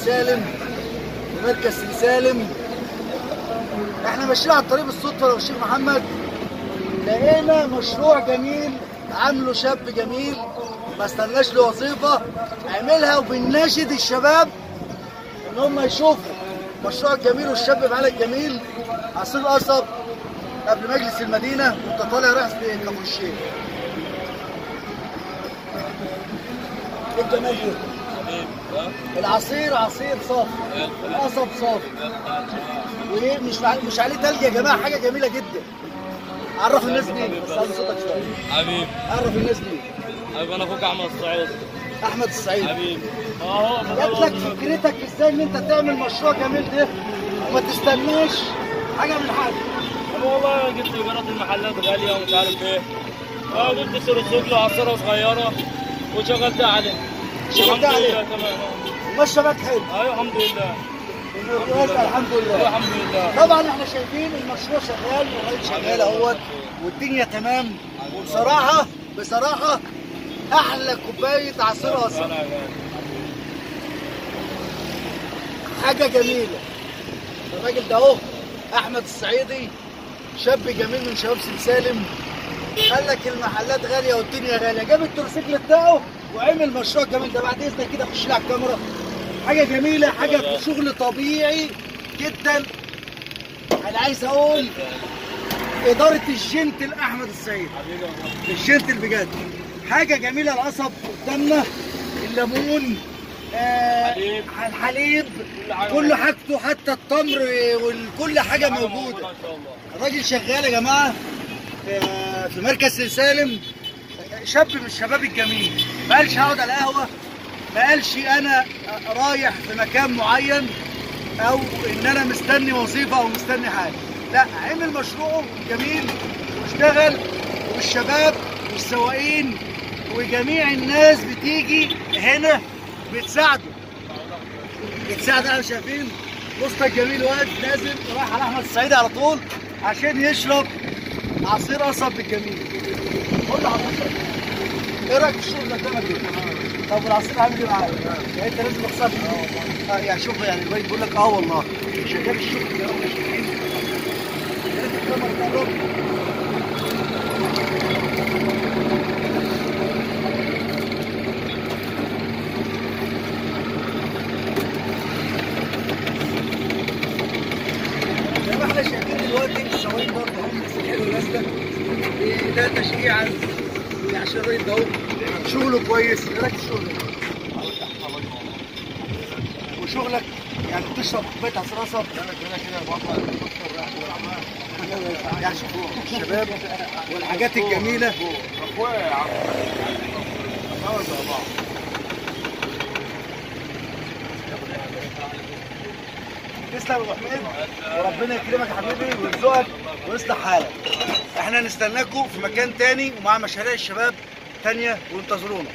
سالم في مركز سي سالم. احنا ماشيين على الطريق بالصدفه لو الشيخ محمد، لقينا مشروع جميل عامله شاب جميل ما استناش له وظيفه عملها، وبنناشد الشباب ان هم يشوفوا المشروع الجميل والشاب معانا الجميل عصير القصب قبل مجلس المدينه وانت طالع رايح كفر الشيخ. ايه الجمال ده؟ العصير عصير صافي، القصب صافي، وايه مش عليه تلج يا جماعه، حاجه جميله جدا. عرف الناس بيه، بس علي صوتك شويه حبيبي. عرف الناس بيه. حبيبي انا اخوك احمد الصعيدي. احمد الصعيدي حبيبي. جات لك فكرتك ازاي ان انت تعمل مشروع جميل ده وما تستناش حاجه من حد؟ والله جبت ايجارات المحلات غاليه ومش عارف ايه، جبت سرسوب وعصيره صغيره وشغلتها عليه. شغلتها عليه تمام. ماشيه معاك حلو. ايوه الحمد لله. الحمد لله. الحمد لله. طبعا احنا شايفين المشروع شغال والراجل شغال اهوت والدنيا تمام، وبصراحه احلى كوبايه عصير قصب، حاجه جميله. الراجل ده اهو احمد الصعيدي شاب جميل من شباب سي سالم، قال لك المحلات غاليه والدنيا غاليه، جاب التورسيكل بتاعه وعمل مشروع جميل ده. بعد اذنك كده خش لي على الكاميرا. حاجه جميله، حاجه في شغل طبيعي جدا. انا عايز اقول اداره الجنتل احمد الصعيدي، الجنتل بجد حاجه جميله. القصب قدامنا، الليمون، الحليب، كل حاجته حتى التمر وكل حاجه موجوده. الراجل شغال يا جماعه في مركز سي سالم، شاب من الشباب الجميل. ما قالش هقعد على القهوه، ما قالش انا رايح في مكان معين او ان انا مستني وظيفه او مستني حاجه، لا، عمل مشروعه جميل واشتغل، والشباب والسواقين وجميع الناس بتيجي هنا بتساعده. احنا شايفين وسط الجميل واقف نازل رايح على احمد الصعيدي على طول عشان يشرب عصير قصب الجميل. قول له حضرتك ايه رايك في الشغل ده كده؟ طب والعصير عامل ايه معاك؟ يعني انت لازم تخسر. يعني شوف، يعني الراجل بيقول لك والله شغال الشغل ده احنا شايفين دلوقتي الشوايين برضه هم حلو نازله، ده تشجيعا عشان الراجل ده اهو شغله كويس. ايه رايك في الشغل ده؟ وشغلك يعني بتشرب كوبايه عصير قصب؟ انا كده يعني شوف الشباب والحاجات الجميله. اخويا يا عم. تسلم يا ابو حميد، وربنا يكرمك يا حبيبي ويرزقك ويصلح حالك. احنا نستناكم في مكان تاني ومع مشاريع الشباب تانيه، وانتظرونا.